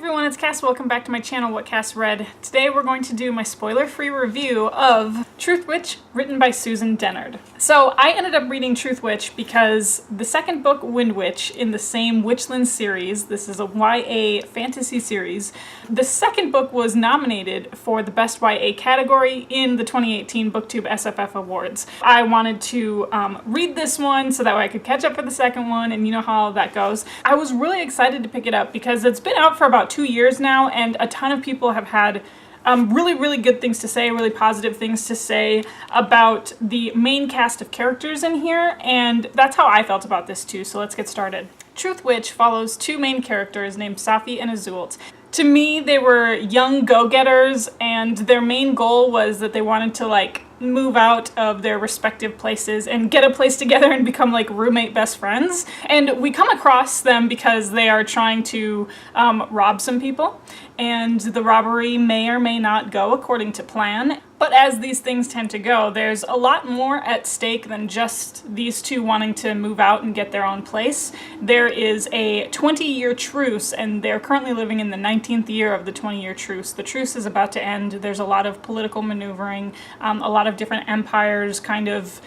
everyone, it's Cass. Welcome back to my channel, What Cass Read. Today we're going to do my spoiler-free review of Truthwitch, written by Susan Dennard. So I ended up reading Truthwitch because the second book, Windwitch, in the same Witchland series, this is a YA fantasy series, the second book was nominated for the Best YA category in the 2018 Booktube SFF Awards. I wanted to read this one so that way I could catch up for the second one, and you know how that goes. I was really excited to pick it up because it's been out for about 2 years now, and a ton of people have had really good things to say, really positive things to say about the main cast of characters in here, and that's how I felt about this too, so let's get started. Truthwitch follows two main characters named Safi and Azult. To me, they were young go-getters, and their main goal was that they wanted to move out of their respective places and get a place together and become like roommate best friends. And we come across them because they are trying to rob some people, and the robbery may or may not go according to plan. But as these things tend to go, there's a lot more at stake than just these two wanting to move out and get their own place. There is a 20-year truce, and they're currently living in the 19th year of the 20-year truce. The truce is about to end. There's a lot of political maneuvering, a lot of different empires kind of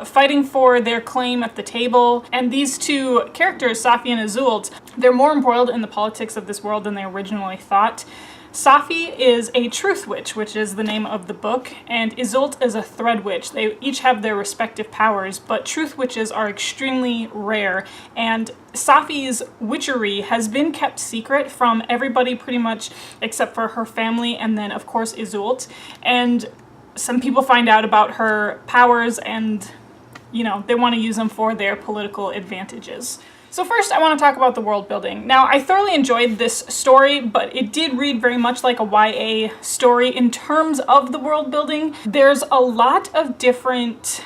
fighting for their claim at the table. And these two characters, Safi and Azult, they're more embroiled in the politics of this world than they originally thought. Safi is a truth witch, which is the name of the book, and Azult is a thread witch. They each have their respective powers, but truth witches are extremely rare, and Safi's witchery has been kept secret from everybody pretty much except for her family and then of course Azult. And some people find out about her powers and, you know, they want to use them for their political advantages. So first, I want to talk about the world building. Now, I thoroughly enjoyed this story, but it did read very much like a YA story in terms of the world building. There's a lot of different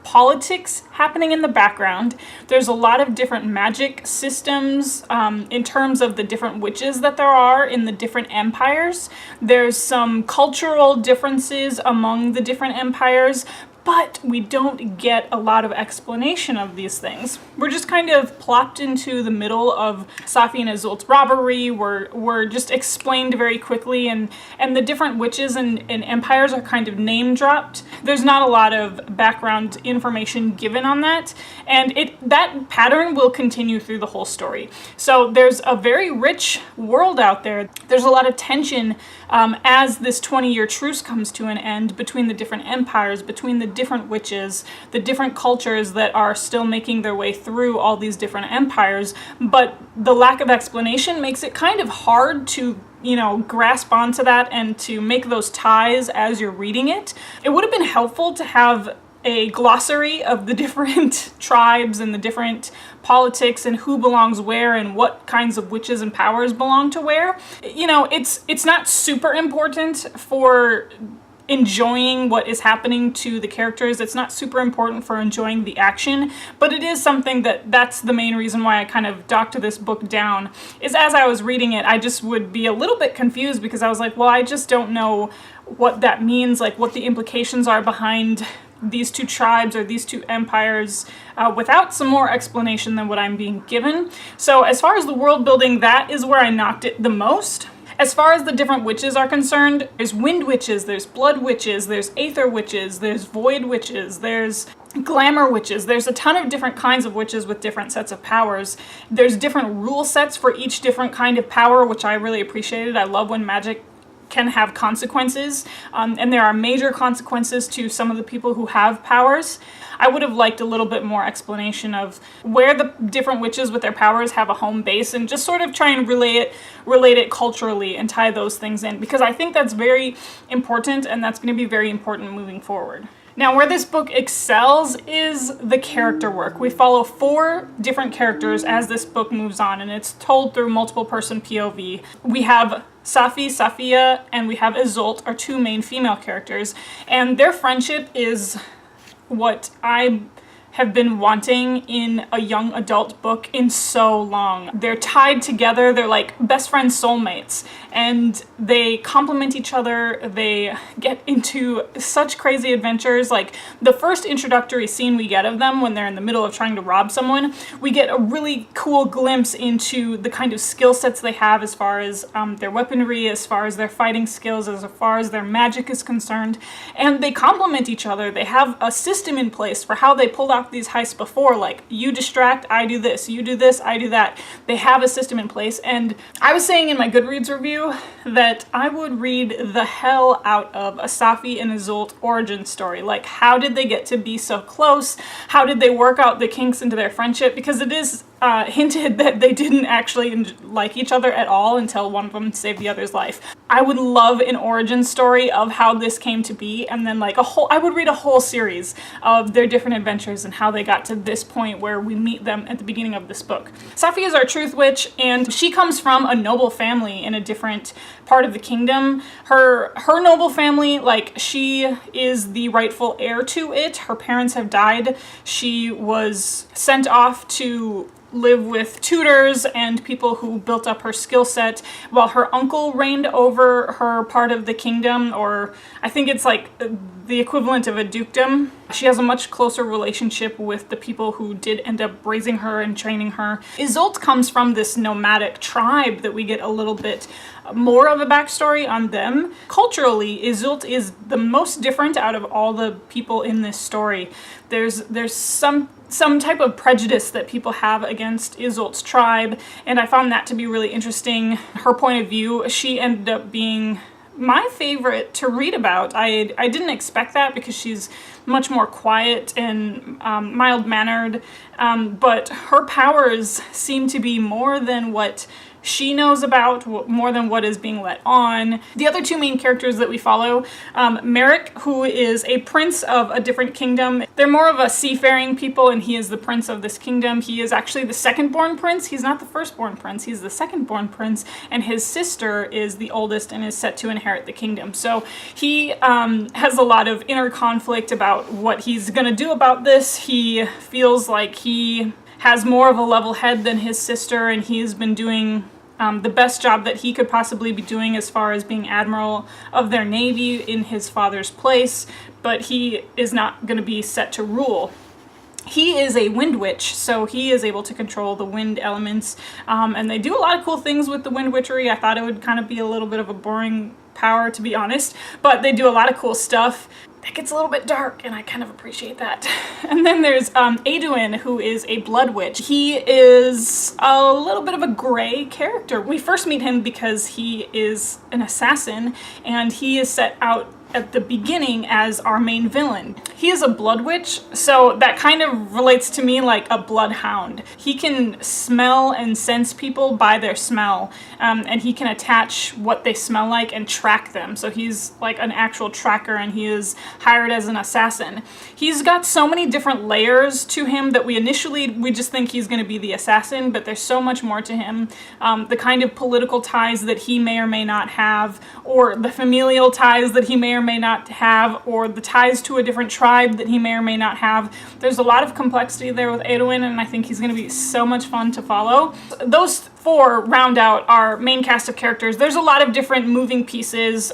politics happening in the background. There's a lot of different magic systems in terms of the different witches that there are in the different empires. There's some cultural differences among the different empires, but we don't get a lot of explanation of these things. We're just kind of plopped into the middle of Safi and Azult's robbery. We're just explained very quickly, and the different witches and empires are kind of name dropped. There's not a lot of background information given on that, and that pattern will continue through the whole story. So there's a very rich world out there. There's a lot of tension as this 20-year truce comes to an end between the different empires, between the different witches, the different cultures that are still making their way through all these different empires, but the lack of explanation makes it kind of hard to, you know, grasp onto that and to make those ties as you're reading it. It would have been helpful to have a glossary of the different tribes and the different politics and who belongs where and what kinds of witches and powers belong to where. You know, it's not super important for enjoying what is happening to the characters. It's not super important for enjoying the action, but it is something that's the main reason why I kind of docked this book down, is as I was reading it, I just would be a little bit confused because I was like, well, I just don't know what that means, like what the implications are behind these two tribes or these two empires without some more explanation than what I'm being given. So as far as the world building, that is where I knocked it the most. As far as the different witches are concerned, there's wind witches, there's blood witches, there's aether witches, there's void witches, there's glamour witches. There's a ton of different kinds of witches with different sets of powers. There's different rule sets for each different kind of power, which I really appreciated. I love when magic can have consequences, and there are major consequences to some of the people who have powers. I would have liked a little bit more explanation of where the different witches with their powers have a home base, and just sort of try and relate it culturally and tie those things in, because I think that's very important, and that's going to be very important moving forward. Now, where this book excels is the character work. We follow 4 different characters as this book moves on, and it's told through multiple person POV. We have Safi, Safia, and we have Azult, our 2 main female characters, and their friendship is what I have been wanting in a young adult book in so long. They're tied together, they're like best friend soulmates, and they complement each other. They get into such crazy adventures. Like the first introductory scene we get of them when they're in the middle of trying to rob someone, we get a really cool glimpse into the kind of skill sets they have as far as their weaponry, as far as their fighting skills, as far as their magic is concerned, and they complement each other. They have a system in place for how they pulled off these heists before, like you distract, I do this, you do this, I do that. They have a system in place, and I was saying in my Goodreads review that I would read the hell out of a Safi and Isolde origin story. Like, how did they get to be so close? How did they work out the kinks into their friendship? Because it is hinted that they didn't actually like each other at all until one of them saved the other's life. I would love an origin story of how this came to be, and then like I would read a whole series of their different adventures and how they got to this point where we meet them at the beginning of this book. Safi is our truth witch, and she comes from a noble family in a different part of the kingdom. Her noble family, like, she is the rightful heir to it. Her parents have died. She was sent off to live with tutors and people who built up her skill set while her uncle reigned over her part of the kingdom, or I think it's like the equivalent of a dukedom. She has a much closer relationship with the people who did end up raising her and training her. Isolde comes from this nomadic tribe that we get a little bit more of a backstory on them. Culturally, Isolde is the most different out of all the people in this story. There's some type of prejudice that people have against Isolde's tribe, and I found that to be really interesting. Her point of view, she ended up being my favorite to read about. I didn't expect that because she's much more quiet and mild-mannered, but her powers seem to be more than what she knows about, more than what is being let on. The other two main characters that we follow, Merrick, who is a prince of a different kingdom. They're more of a seafaring people, and he is the prince of this kingdom. He is actually the second-born prince. He's not the first-born prince. He's the second-born prince, and his sister is the oldest and is set to inherit the kingdom. So he has a lot of inner conflict about what he's gonna do about this. He feels like he has more of a level head than his sister, and he has been doing the best job that he could possibly be doing as far as being admiral of their navy in his father's place, but he is not going to be set to rule. He is a wind witch, so he is able to control the wind elements, and they do a lot of cool things with the wind witchery. I thought it would kind of be a little bit of a boring power, to be honest, but they do a lot of cool stuff. It gets a little bit dark, and I kind of appreciate that. And then there's Aduin, who is a blood witch. He is a little bit of a gray character. We first meet him because he is an assassin, and he is set out at the beginning as our main villain. He is a blood witch, so that kind of relates to me like a bloodhound. He can smell and sense people by their smell, and he can attach what they smell like and track them. So he's like an actual tracker, and he is hired as an assassin. He's got so many different layers to him that we just think he's going to be the assassin, but there's so much more to him. The kind of political ties that he may or may not have, or the familial ties that he may or may not have, or the ties to a different tribe that he may or may not have. There's a lot of complexity there with Aduin, and I think he's going to be so much fun to follow. Those four round out our main cast of characters. There's a lot of different moving pieces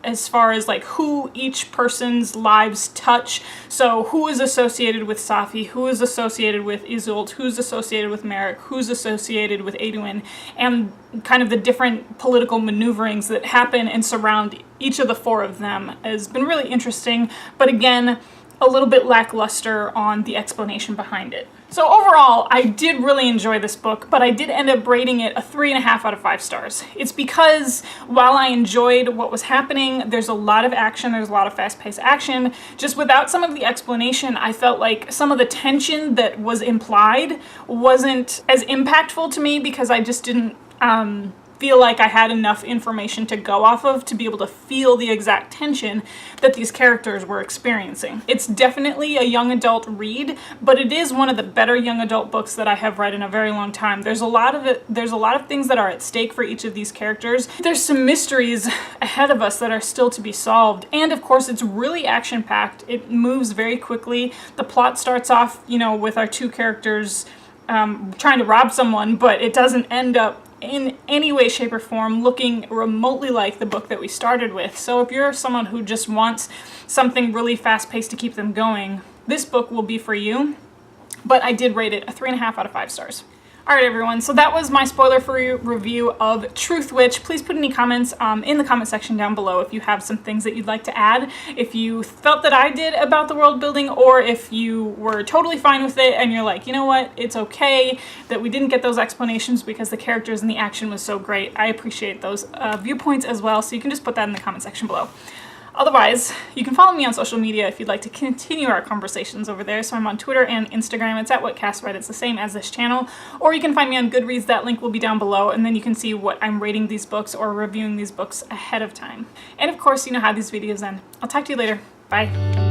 as far as like who each person's lives touch. So who is associated with Safi, who is associated with Isolde, who's associated with Merrick, who's associated with Aduin, and kind of the different political maneuverings that happen and surround each of the four of them has been really interesting, but again, a little bit lackluster on the explanation behind it. So overall, I did really enjoy this book, but I did end up rating it a 3.5 out of 5 stars. It's because while I enjoyed what was happening, there's a lot of action, there's a lot of fast-paced action. Just without some of the explanation, I felt like some of the tension that was implied wasn't as impactful to me because I just didn't feel like I had enough information to go off of to be able to feel the exact tension that these characters were experiencing. It's definitely a young adult read, but it is one of the better young adult books that I have read in a very long time. There's a lot of things that are at stake for each of these characters. There's some mysteries ahead of us that are still to be solved, and of course it's really action-packed. It moves very quickly. The plot starts off, you know, with our two characters trying to rob someone, but it doesn't end up in any way, shape, or form looking remotely like the book that we started with. So if you're someone who just wants something really fast-paced to keep them going, this book will be for you. But I did rate it a 3.5 out of 5 stars. Alright everyone, so that was my spoiler-free review of Truthwitch. Please put any comments in the comment section down below if you have some things that you'd like to add, if you felt that I did about the world building, or if you were totally fine with it and you're like, you know what, it's okay that we didn't get those explanations because the characters and the action was so great. I appreciate those viewpoints as well, so you can just put that in the comment section below. Otherwise, you can follow me on social media if you'd like to continue our conversations over there. So I'm on Twitter and Instagram. It's at WhatCastRead. It's the same as this channel. Or you can find me on Goodreads. That link will be down below. And then you can see what I'm rating these books or reviewing these books ahead of time. And of course, you know how these videos end. I'll talk to you later. Bye.